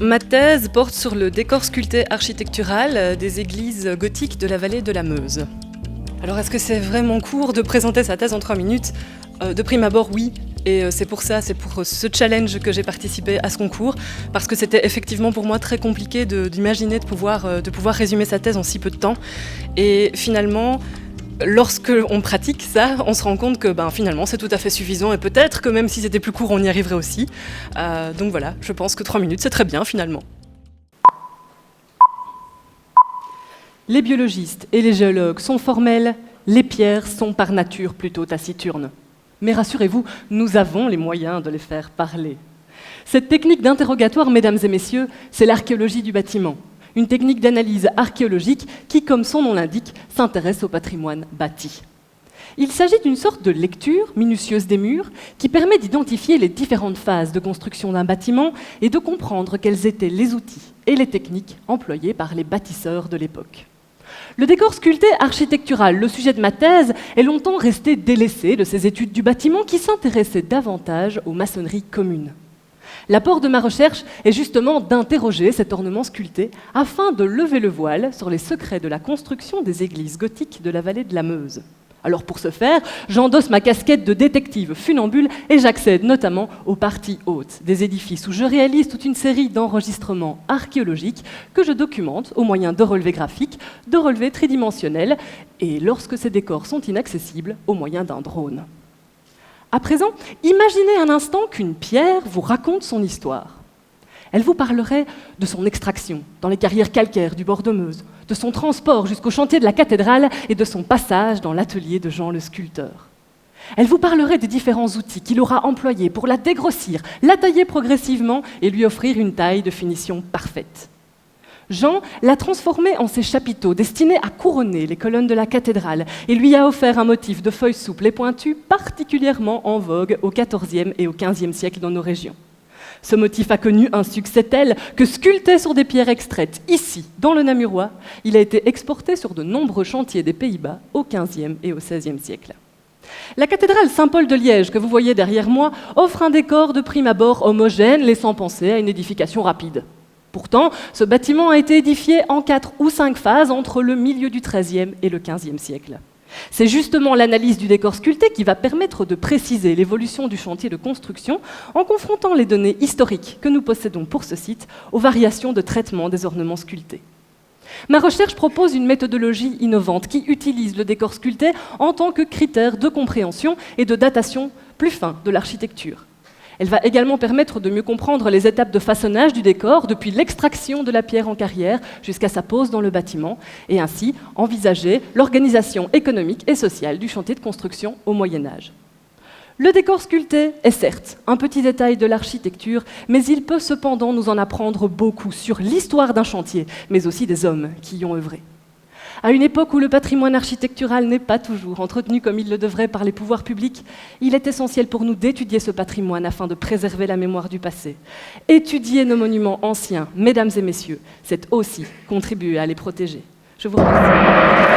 ma thèse porte sur le décor sculpté architectural des églises gothiques de la vallée de la Meuse. Alors est-ce que c'est vraiment court de présenter sa thèse en 3 minutes ? De prime abord, oui. Et c'est pour ce challenge que j'ai participé à ce concours, parce que c'était effectivement pour moi très compliqué d'imaginer de pouvoir résumer sa thèse en si peu de temps. Et finalement, lorsque on pratique ça, on se rend compte que finalement c'est tout à fait suffisant, et peut-être que même si c'était plus court, on y arriverait aussi. Donc voilà, je pense que 3 minutes, c'est très bien finalement. Les biologistes et les géologues sont formels, les pierres sont par nature plutôt taciturnes. Mais rassurez-vous, nous avons les moyens de les faire parler. Cette technique d'interrogatoire, mesdames et messieurs, c'est l'archéologie du bâtiment. Une technique d'analyse archéologique qui, comme son nom l'indique, s'intéresse au patrimoine bâti. Il s'agit d'une sorte de lecture minutieuse des murs qui permet d'identifier les différentes phases de construction d'un bâtiment et de comprendre quels étaient les outils et les techniques employés par les bâtisseurs de l'époque. Le décor sculpté architectural, le sujet de ma thèse, est longtemps resté délaissé de ces études du bâtiment qui s'intéressaient davantage aux maçonneries communes. L'apport de ma recherche est justement d'interroger cet ornement sculpté afin de lever le voile sur les secrets de la construction des églises gothiques de la vallée de la Meuse. Alors pour ce faire, j'endosse ma casquette de détective funambule et j'accède notamment aux parties hautes des édifices où je réalise toute une série d'enregistrements archéologiques que je documente au moyen de relevés graphiques, de relevés tridimensionnels et lorsque ces décors sont inaccessibles, au moyen d'un drone. À présent, imaginez un instant qu'une pierre vous raconte son histoire. Elle vous parlerait de son extraction dans les carrières calcaires du bord de Meuse, de son transport jusqu'au chantier de la cathédrale et de son passage dans l'atelier de Jean le sculpteur. Elle vous parlerait des différents outils qu'il aura employés pour la dégrossir, la tailler progressivement et lui offrir une taille de finition parfaite. Jean l'a transformée en ses chapiteaux destinés à couronner les colonnes de la cathédrale et lui a offert un motif de feuilles souples et pointues particulièrement en vogue au XIVe et au XVe siècle dans nos régions. Ce motif a connu un succès tel que, sculpté sur des pierres extraites ici, dans le Namurois, il a été exporté sur de nombreux chantiers des Pays-Bas au XVe et au XVIe siècle. La cathédrale Saint-Paul de Liège, que vous voyez derrière moi, offre un décor de prime abord homogène, laissant penser à une édification rapide. Pourtant, ce bâtiment a été édifié en 4 ou 5 phases entre le milieu du XIIIe et le XVe siècle. C'est justement l'analyse du décor sculpté qui va permettre de préciser l'évolution du chantier de construction en confrontant les données historiques que nous possédons pour ce site aux variations de traitement des ornements sculptés. Ma recherche propose une méthodologie innovante qui utilise le décor sculpté en tant que critère de compréhension et de datation plus fin de l'architecture. Elle va également permettre de mieux comprendre les étapes de façonnage du décor depuis l'extraction de la pierre en carrière jusqu'à sa pose dans le bâtiment et ainsi envisager l'organisation économique et sociale du chantier de construction au Moyen-Âge. Le décor sculpté est certes un petit détail de l'architecture, mais il peut cependant nous en apprendre beaucoup sur l'histoire d'un chantier, mais aussi des hommes qui y ont œuvré. À une époque où le patrimoine architectural n'est pas toujours entretenu comme il le devrait par les pouvoirs publics, il est essentiel pour nous d'étudier ce patrimoine afin de préserver la mémoire du passé. Étudier nos monuments anciens, mesdames et messieurs, c'est aussi contribuer à les protéger. Je vous remercie.